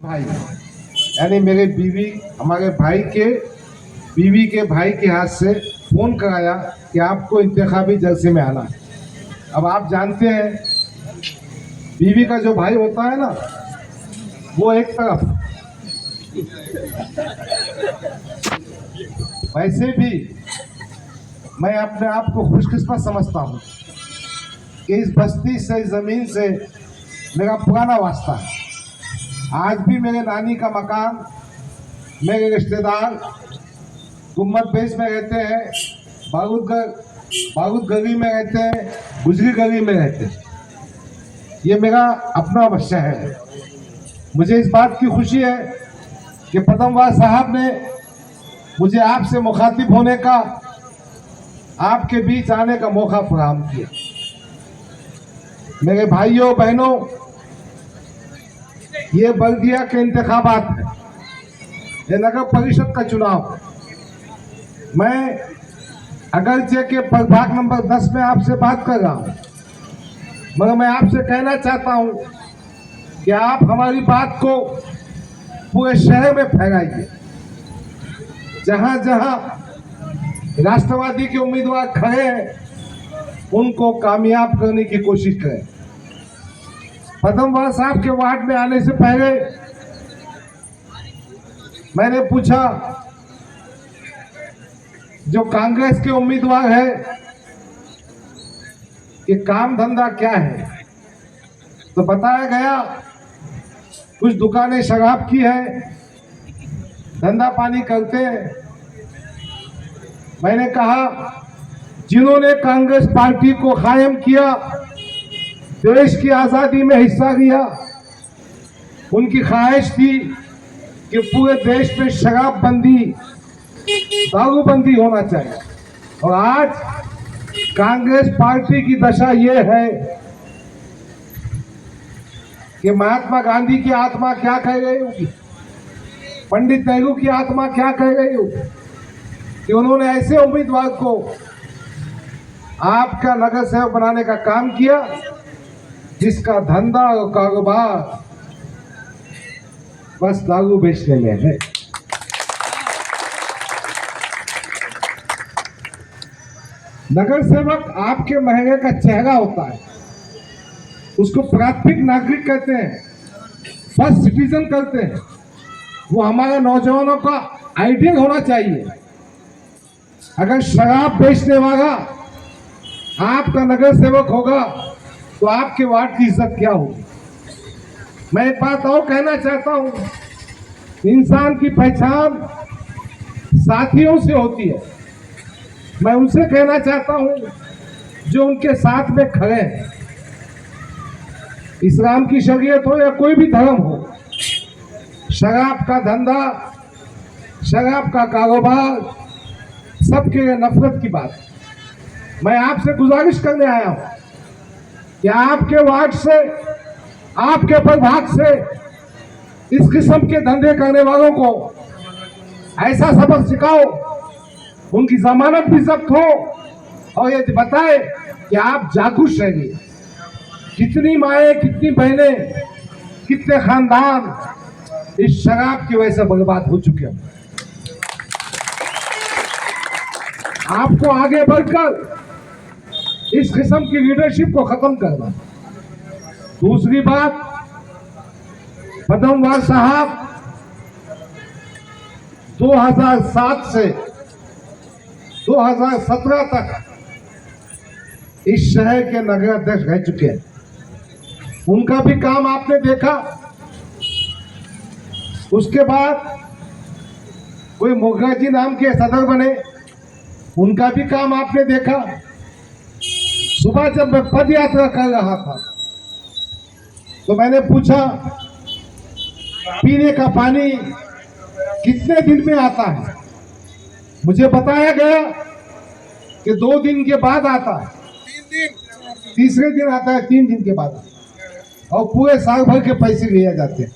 भाई यानी मेरे बीवी, हमारे भाई के बीवी के भाई के हाथ से फोन कराया कि आपको इंतखाबी जलसे में आना है। अब आप जानते हैं बीवी का जो भाई होता है ना, वो एक तरफ, वैसे भी मैं अपने आप को खुशकिस्मत समझता हूँ कि इस बस्ती से, इस जमीन से मेरा पुराना वास्ता है। आज भी मेरे नानी का मकान, मेरे रिश्तेदार गुम्मत बेस में रहते हैं, बारूद गली में रहते हैं, गुजरी गली में रहते हैं। ये मेरा अपना बच्चा है। मुझे इस बात की खुशी है कि पदमवार साहब ने मुझे आपसे मुखातिब होने का, आपके बीच आने का मौका फराहम किया। मेरे भाइयों बहनों, ये बल्दिया के इंतखाबात है, ये नगर परिषद का चुनाव। मैं अगरचे के प्रभाग नंबर 10 में आपसे बात कर रहा हूं, मगर मैं आपसे कहना चाहता हूं कि आप हमारी बात को पूरे शहर में फैलाइए। जहां जहां राष्ट्रवादी के उम्मीदवार खड़े हैं, उनको कामयाब करने की कोशिश करें। पदमवार साहब के वार्ड में आने से पहले मैंने पूछा, जो कांग्रेस के उम्मीदवार है, कि काम धंधा क्या है, तो बताया गया कुछ दुकानें शराब की है, धंधा पानी करते हैं। मैंने कहा, जिन्होंने कांग्रेस पार्टी को कायम किया, देश की आजादी में हिस्सा लिया, उनकी ख्वाहिश थी कि पूरे देश में शराबबंदी, दारूबंदी होना चाहिए। और आज कांग्रेस पार्टी की दशा ये है कि महात्मा गांधी की आत्मा क्या कह रही होगी, पंडित नेहरू की आत्मा क्या कह रही होगी, कि उन्होंने ऐसे उम्मीदवार को आपका नगर सेवक बनाने का काम किया जिसका धंधा और कारोबार बस दारू बेचने में है। नगर सेवक आपके महंगे का चेहरा होता है, उसको प्राथमिक नागरिक कहते हैं, फर्स्ट सिटीजन कहते हैं। वो हमारे नौजवानों का आइडियल होना चाहिए। अगर शराब बेचने वाला आपका नगर सेवक होगा तो आपके वार्ड की इज्जत क्या होगी। मैं एक बात और कहना चाहता हूं, इंसान की पहचान साथियों से होती है। मैं उनसे कहना चाहता हूं जो उनके साथ में खड़े हैं। इस्लाम की शरीयत हो या कोई भी धर्म हो, शराब का धंधा, शराब का कारोबार सबके लिए नफरत की बात है। मैं आपसे गुजारिश करने आया हूं कि आपके वार्ड से, आपके प्रभाग से इस किस्म के धंधे करने वालों को ऐसा सबक सिखाओ, उनकी जमानत भी जब्त हो, और ये बताए कि आप जागरूक रहिए। कितनी माएँ, कितनी बहनें, कितने खानदान इस शराब की वजह से बर्बाद हो चुके हैं। आपको आगे बढ़कर इस किस्म की लीडरशिप को खत्म करना। दूसरी बात, पदमवार साहब 2007 से 2017 तक इस शहर के नगर अध्यक्ष रह चुके हैं। उनका भी काम आपने देखा। उसके बाद कोई मुखर्जी नाम के सदर बने, उनका भी काम आपने देखा। सुबह जब मैं पद यात्रा कर रहा था तो मैंने पूछा, पीने का पानी कितने दिन में आता है। मुझे बताया गया कि 2 दिन के बाद आता है, तीसरे दिन आता है, 3 दिन के बाद आता है, और पूरे साल भर के पैसे लिए जाते हैं।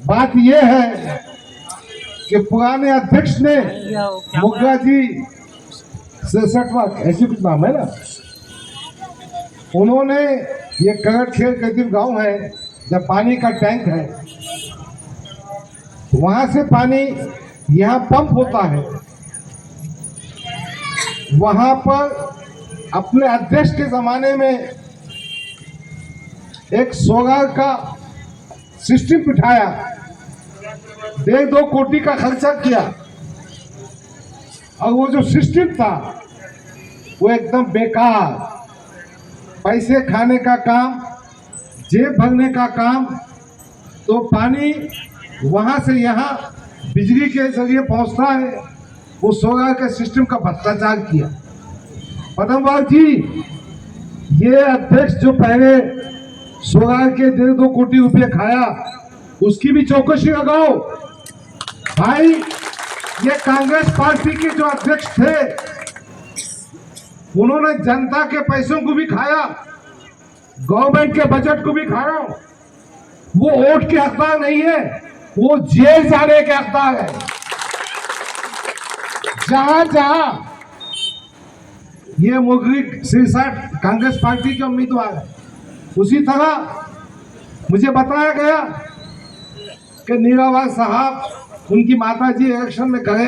बात यह है कि पुराने अध्यक्ष ने, मुखर्जी जी 67वां ऐसी कुछ नाम है ना, उन्होंने ये करट खेल करीब गांव है, जब पानी का टैंक है, वहां से पानी यहाँ पंप होता है, वहां पर अपने अध्यक्ष के जमाने में एक सोलर का सिस्टम बिठाया, 1.5-2 कोटी का खर्चा किया, और वो जो सिस्टम था वो एकदम बेकार, पैसे खाने का काम, जेब भरने का काम। तो पानी वहां से यहाँ बिजली के जरिए पहुंचता है, वो सोलर के सिस्टम का भ्रष्टाचार किया। पदमवाल जी, ये अध्यक्ष जो पहले सोलर के 1.5-2 कोटी रुपए खाया, उसकी भी चौकसी लगाओ भाई। ये कांग्रेस पार्टी के जो अध्यक्ष थे, उन्होंने जनता के पैसों को भी खाया, गवर्नमेंट के बजट को भी खाया। वो वोट के हकदार नहीं है, वो जेल जाने के हकदार है। जहां जहां ये मुगली सिरसाट कांग्रेस पार्टी के उम्मीदवार है, उसी तरह मुझे बताया गया कि नीरावाल साहब, उनकी माताजी इलेक्शन में गए,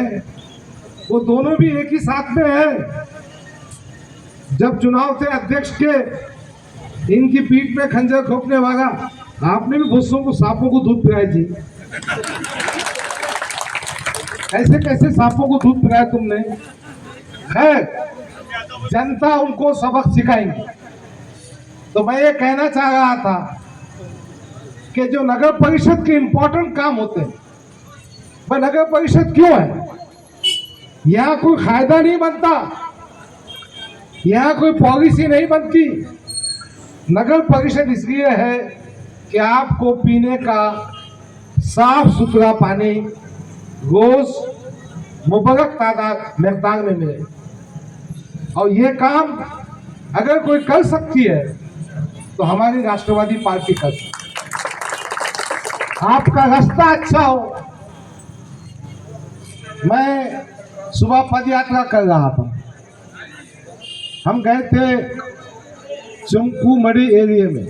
वो दोनों भी एक ही साथ में है। जब चुनाव थे अध्यक्ष के, इनकी पीठ में खंजर ठोकने वाला, आपने भी भुस्सों को, सांपों को दूध पिलाया जी। कैसे कैसे सांपों को दूध पिलाया तुमने। खैर, जनता उनको सबक सिखाएंगी। तो मैं ये कहना चाह रहा था कि जो नगर परिषद के इंपॉर्टेंट काम होते हैं, वह नगर परिषद क्यों है? यहाँ कोई फायदा नहीं बनता, यहाँ कोई पॉलिसी नहीं बनती। नगर परिषद इसलिए है कि आपको पीने का साफ सुथरा पानी रोज मुबरक तादाद मकदार में मिले, और ये काम अगर कोई कर सकती है तो हमारी राष्ट्रवादी पार्टी कर सकती है। आपका रास्ता अच्छा हो। मैं सुबह पद यात्रा कर रहा था, हम गए थे चुमकू मड़ी एरिया में,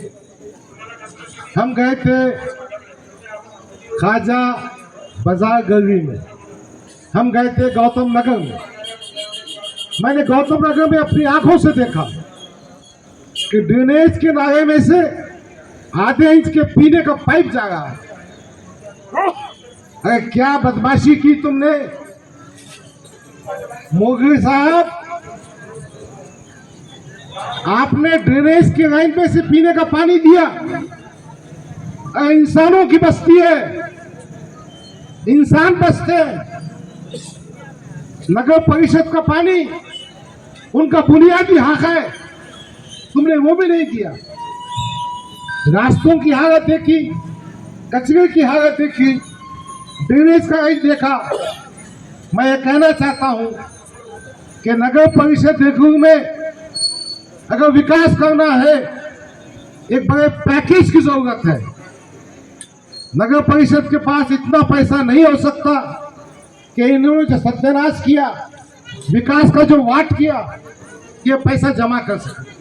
हम गए थे खाजा बाजार गली में, हम गए थे गौतम नगर में। मैंने गौतम नगर में अपनी आंखों से देखा कि ड्रेनेज के नाले में से आधे इंच के पीने का पाइप जा रहा है। अरे क्या बदमाशी की तुमने मोगरी साहब, आपने ड्रेनेज के लाइन पे से पीने का पानी दिया। इंसानों की बस्ती है, इंसान बसते हैं। नगर परिषद का पानी उनका बुनियादी हक है, तुमने वो भी नहीं किया। रास्तों की हालत देखी, कचरे की हालत देखी, ड्रेनेज का लाइन देखा। मैं ये कहना चाहता हूं कि नगर परिषद में अगर विकास करना है, एक बड़े पैकेज की जरूरत है। नगर परिषद के पास इतना पैसा नहीं हो सकता कि इन्होंने जो सत्यानाश किया, विकास का जो वाट किया, ये पैसा जमा कर सके।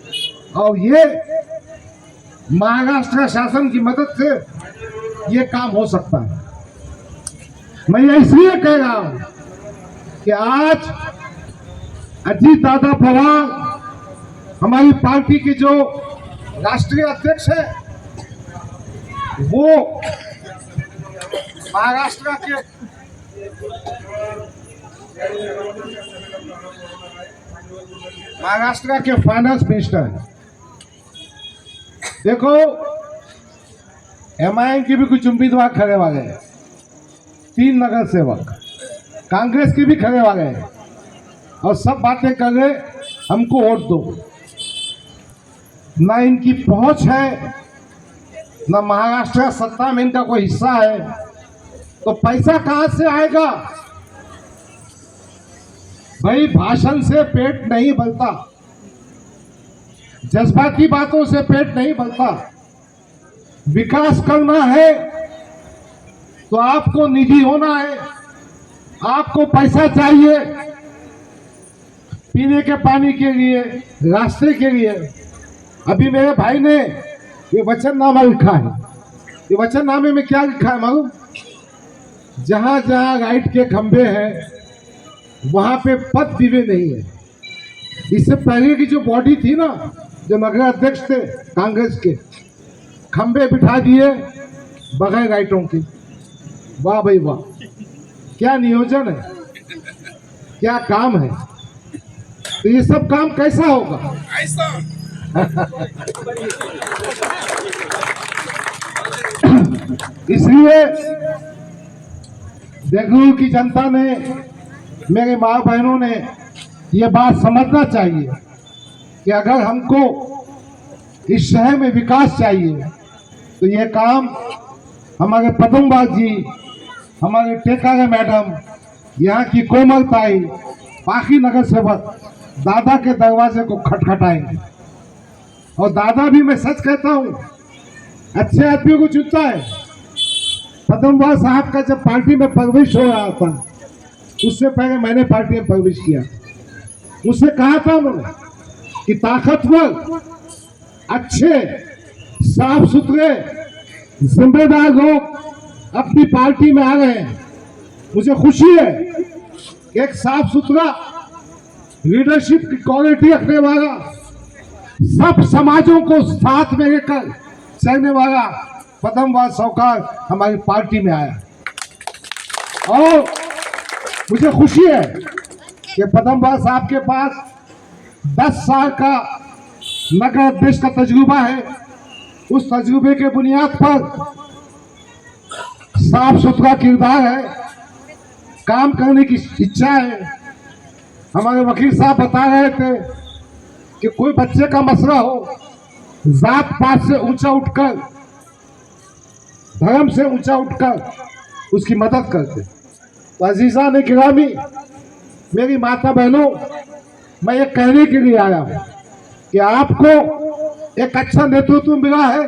और ये महाराष्ट्र शासन की मदद से ये काम हो सकता है। मैं ये इसलिए कह रहा हूं कि आज अजीत दादा पवार, हमारी पार्टी के जो राष्ट्रीय अध्यक्ष है, वो महाराष्ट्र के फाइनेंस मिनिस्टर है। देखो, एमआईएम की भी कुछ उम्मीदवार खड़े वाले हैं, 3 नगर सेवक कांग्रेस के भी खड़े वाले हैं, और सब बातें कर रहे हमको वोट दो। ना इनकी पहुंच है, ना महाराष्ट्र सत्ता में इनका कोई हिस्सा है, तो पैसा कहां से आएगा भाई? भाषण से पेट नहीं भरता, जज्बाती बातों से पेट नहीं भरता। विकास करना है तो आपको निधि होना है, आपको पैसा चाहिए पीने के पानी के लिए, रास्ते के लिए। अभी मेरे भाई ने ये वचननामा लिखा है। ये वचननामे में क्या लिखा है मालूम? जहां जहां लाइट के खंभे हैं वहां पे पथ दिवे नहीं है। इससे पहले की जो बॉडी थी ना, जो नगर अध्यक्ष थे कांग्रेस के, खंभे बिठा दिए बगैर लाइटों के। वाह भाई वाह, क्या नियोजन है, क्या काम है। तो ये सब काम कैसा होगा? इसलिए देगलूर की जनता ने, मेरे माँ बहनों ने ये बात समझना चाहिए कि अगर हमको इस शहर में विकास चाहिए तो ये काम हमारे पदमबाग जी, हमारे टेकारे मैडम, यहाँ की कोमलताई, बाकी नगर सेवक दादा के दरवाजे को खटखटाएंगे। और दादा भी, मैं सच कहता हूँ, अच्छे आदमियों को चुनता है। पदमबाग साहब का जब पार्टी में प्रवेश हो रहा था, उससे पहले मैंने पार्टी में प्रवेश किया। उससे कहा था उन्होंने कि ताकतवर, अच्छे, साफ सुथरे, जिम्मेदार लोग अपनी पार्टी में आ गए हैं। मुझे खुशी है कि एक साफ सुथरा लीडरशिप की क्वालिटी रखने वाला, सब समाजों को साथ में लेकर चलने वाला पदमबाग साहूकार हमारी पार्टी में आया। और मुझे खुशी है कि पदमबाग साहब के पास 10 साल का नगर अध्यक्ष का तजुर्बा है। उस तजुर्बे के बुनियाद पर साफ सुथरा किरदार है, काम करने की इच्छा है। हमारे वकील साहब बता रहे थे कि कोई बच्चे का मसला हो, जात पात से ऊंचा उठकर, धर्म से ऊंचा उठकर उसकी मदद करते। तो अजीजा ने गिरामी, मेरी माता बहनों, मैं ये कहने के लिए आया हूं कि आपको एक अच्छा नेतृत्व मिला है।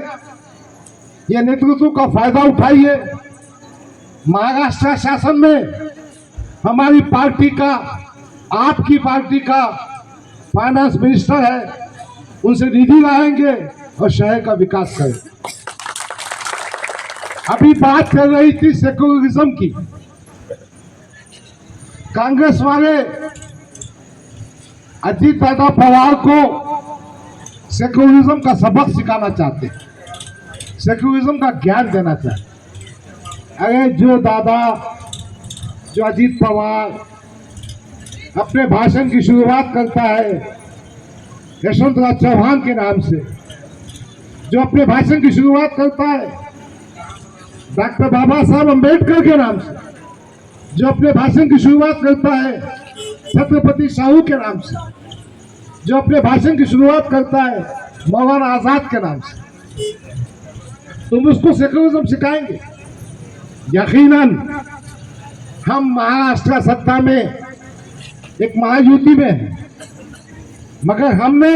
ये नेतृत्व का फायदा उठाइए। महाराष्ट्र शासन में हमारी पार्टी का, आपकी पार्टी का फाइनेंस मिनिस्टर है, उनसे निधि लाएंगे और शहर का विकास करेंगे। अभी बात कर रही थी सेक्युलरिज्म की। कांग्रेस वाले अजीत दादा पवार को सेक्युलरिज्म का सबक सिखाना चाहते हैं, सेक्युलरिज्म का ज्ञान देना चाहते हैं। अरे जो दादा, जो अजीत पवार अपने भाषण की शुरुआत करता है यशवंतराव चौहान के नाम से, जो अपने भाषण की शुरुआत करता है डॉक्टर बाबा साहब अम्बेडकर के नाम से, जो अपने भाषण की शुरुआत करता है छत्रपति साहू के नाम से, जो अपने भाषण की शुरुआत करता है मौलाना आजाद के नाम से, तुम उसको सेक्युलरिज्म सिखाएंगे? यकीनन हम महाराष्ट्र सत्ता में एक महायुति में है, मगर हमने,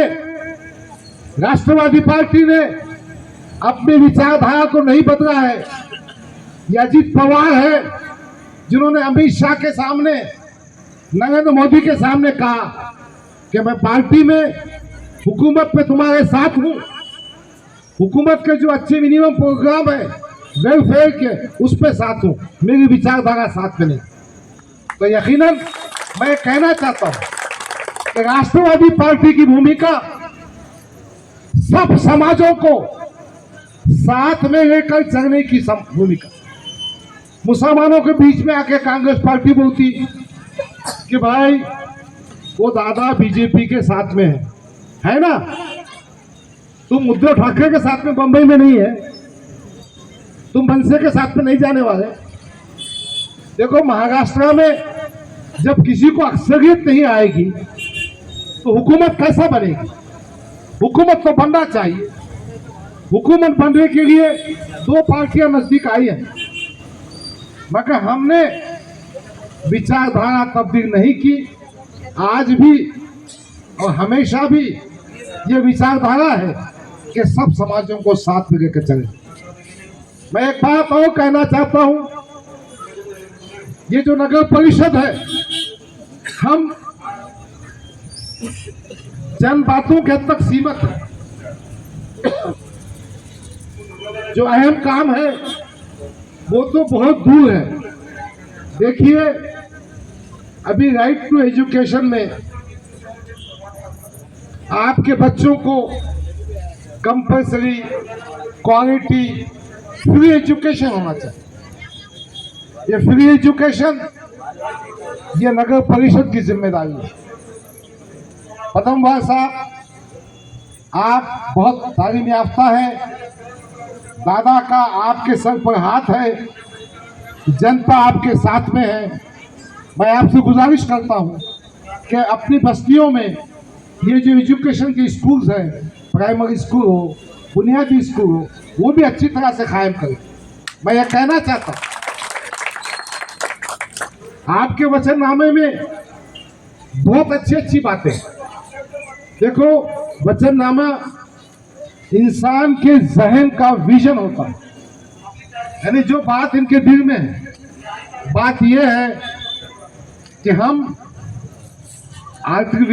राष्ट्रवादी पार्टी ने अपनी विचारधारा को नहीं बदला है। ये अजीत पवार है जिन्होंने अमित शाह के सामने, नरेंद्र मोदी के सामने कहा कि मैं पार्टी में, हुकूमत में तुम्हारे साथ हूं, हुकूमत के जो अच्छे मिनिमम प्रोग्राम है वेलफेयर के, उस पे साथ हूं, मेरी विचारधारा साथ में नहीं। तो यकीनन मैं कहना चाहता हूं कि राष्ट्रवादी पार्टी की भूमिका सब समाजों को साथ में लेकर चलने की भूमिका। मुसलमानों के बीच में आके कांग्रेस पार्टी बोलती कि भाई वो दादा बीजेपी के साथ में है ना, तुम उद्धव ठाकरे के साथ में बंबई में नहीं है, तुम मनसे के साथ में नहीं जाने वाले। देखो, महाराष्ट्र में जब किसी को अक्सरियत नहीं आएगी तो हुकूमत कैसा बनेगी? हुकूमत तो बनना चाहिए। हुकूमत बनने के लिए 2 पार्टियां नजदीक आई हैं, मगर हमने विचारधारा तब्दील नहीं की। आज भी और हमेशा भी ये विचारधारा है कि सब समाजों को साथ में लेकर चले। मैं एक बात और कहना चाहता हूं, ये जो नगर परिषद है, हम चंद बातों के हद तक सीमित है। जो अहम काम है वो तो बहुत दूर है। देखिए, अभी राइट टू एजुकेशन में आपके बच्चों को कंपल्सरी क्वालिटी फ्री एजुकेशन होना चाहिए। ये फ्री एजुकेशन ये नगर परिषद की जिम्मेदारी है। प्रथम बार साहब, आप बहुत तालीम याफ्ता हैं, दादा का आपके सर पर हाथ है, जनता आपके साथ में है। मैं आपसे गुजारिश करता हूं कि अपनी बस्तियों में ये जो एजुकेशन के स्कूल्स हैं, प्राइमरी स्कूल हो, बुनियादी स्कूल हो, वो भी अच्छी तरह से कायम करें। मैं ये कहना चाहता हूं, आपके वचननामे में बहुत अच्छी अच्छी बातें हैं। देखो, वचननामा इंसान के जहन का विजन होता है, यानी जो बात इनके दिल में है, बात यह है कि हम आर्थिक